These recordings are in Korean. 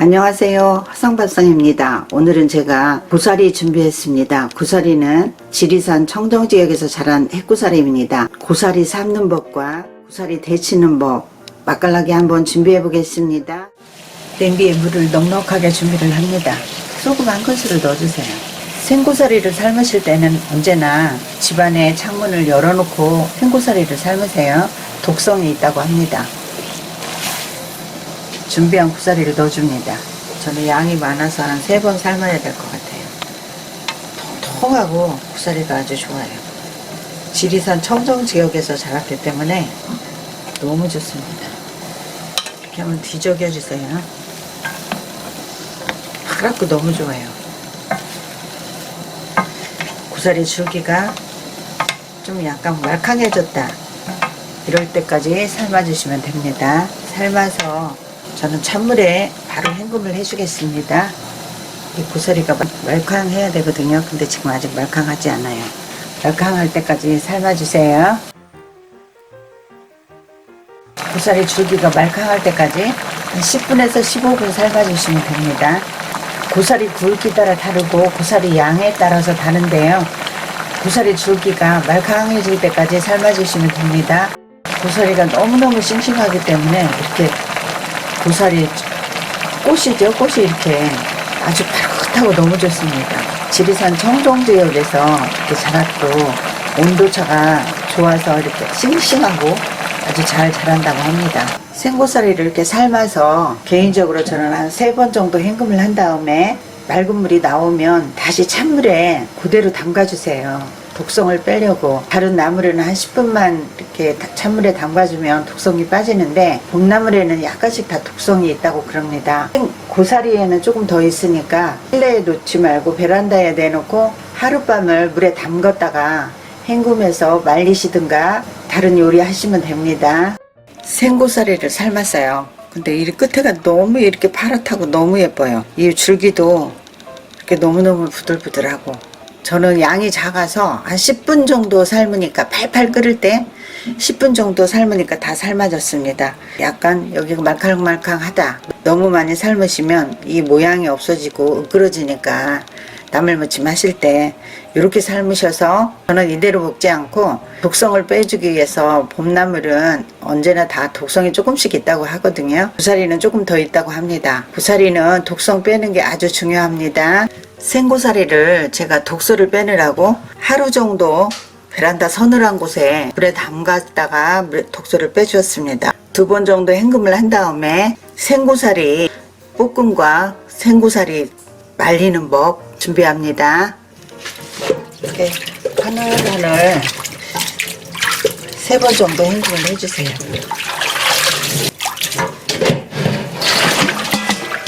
안녕하세요, 화성밥상입니다. 오늘은 제가 고사리 준비했습니다. 고사리는 지리산 청정지역에서 자란 핵고사리입니다. 고사리 삶는 법과 고사리 데치는 법 맛깔나게 한번 준비해 보겠습니다. 냄비에 물을 넉넉하게 준비를 합니다. 소금 한 큰술을 넣어주세요. 생고사리를 삶으실 때는 언제나 집안에 창문을 열어놓고 생고사리를 삶으세요. 독성이 있다고 합니다. 준비한 고사리를 넣어줍니다. 저는 양이 많아서 한 3번 삶아야 될 것 같아요. 통통하고 고사리가 아주 좋아요. 지리산 청정지역에서 자랐기 때문에 너무 좋습니다. 이렇게 한번 뒤적여주세요. 파랗고 너무 좋아요. 고사리 줄기가 좀 약간 말캉해졌다 이럴 때까지 삶아주시면 됩니다. 삶아서 저는 찬물에 바로 헹굼을 해주겠습니다. 이 고사리가 말캉해야 되거든요. 근데 지금 아직 말캉하지 않아요. 말캉할 때까지 삶아주세요. 고사리 줄기가 말캉할 때까지 한 10분에서 15분 삶아주시면 됩니다. 고사리 굵기 따라 다르고 고사리 양에 따라서 다른데요. 고사리 줄기가 말캉해질 때까지 삶아주시면 됩니다. 고사리가 너무너무 싱싱하기 때문에 이렇게 고사리 꽃이죠. 꽃이 이렇게 아주 파릇하고 너무 좋습니다. 지리산 청정지역에서 이렇게 자랐고 온도차가 좋아서 이렇게 싱싱하고 아주 잘 자란다고 합니다. 생고사리를 이렇게 삶아서 개인적으로 저는 한 3번 정도 헹굼을 한 다음에 맑은 물이 나오면 다시 찬물에 그대로 담가주세요. 독성을 빼려고. 다른 나물에는 한 10분만 이렇게 찬물에 담가주면 독성이 빠지는데 봄나물에는 약간씩 다 독성이 있다고 그럽니다. 고사리에는 조금 더 있으니까 실내에 놓지 말고 베란다에 내놓고 하룻밤을 물에 담갔다가 헹굼해서 말리시든가 다른 요리 하시면 됩니다. 생고사리를 삶았어요. 근데 이 끝에가 너무 이렇게 파랗다고 너무 예뻐요. 이 줄기도 이렇게 너무너무 부들부들하고 저는 양이 작아서 한 10분 정도 삶으니까 팔팔 끓을 때 10분 정도 삶으니까 다 삶아졌습니다. 약간 여기가 말캉말캉하다. 너무 많이 삶으시면 이 모양이 없어지고 으그러지니까 나물무침 하실 때 이렇게 삶으셔서 저는 이대로 먹지 않고 독성을 빼주기 위해서 봄나물은 언제나 다 독성이 조금씩 있다고 하거든요. 고사리는 조금 더 있다고 합니다. 고사리는 독성 빼는 게 아주 중요합니다. 생고사리를 제가 독소를 빼느라고 하루 정도 베란다 서늘한 곳에 물에 담갔다가 독소를 빼주었습니다. 2번 정도 헹굼을 한 다음에 생고사리 볶음과 생고사리 말리는 법 준비합니다. 이렇게 하늘하늘 3번 정도 헹굼을 해주세요.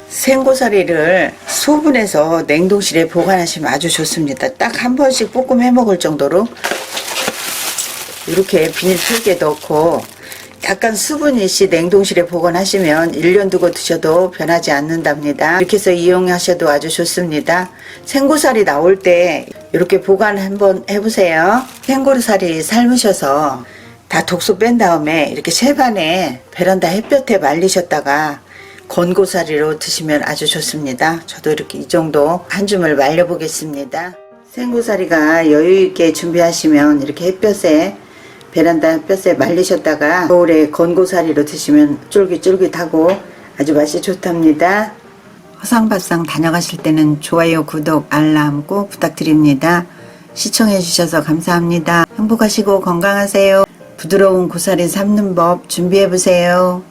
생고사리를 소분해서 냉동실에 보관하시면 아주 좋습니다. 딱 한 번씩 볶음 해 먹을 정도로 이렇게 비닐 틀게 넣고 약간 수분이 씨 냉동실에 보관하시면 1년 두고 드셔도 변하지 않는답니다. 이렇게 해서 이용하셔도 아주 좋습니다. 생고사리 나올 때 이렇게 보관 한번 해보세요. 생고사리 삶으셔서 다 독소 뺀 다음에 이렇게 채반에 베란다 햇볕에 말리셨다가 건고사리로 드시면 아주 좋습니다. 저도 이렇게 이 정도 한 줌을 말려 보겠습니다. 생고사리가 여유있게 준비하시면 이렇게 햇볕에 베란다 햇볕에 말리셨다가 겨울에 건고사리로 드시면 쫄깃쫄깃하고 아주 맛이 좋답니다. 화성밥상 다녀가실 때는 좋아요, 구독, 알람 꼭 부탁드립니다. 시청해 주셔서 감사합니다. 행복하시고 건강하세요. 부드러운 고사리 삶는 법 준비해 보세요.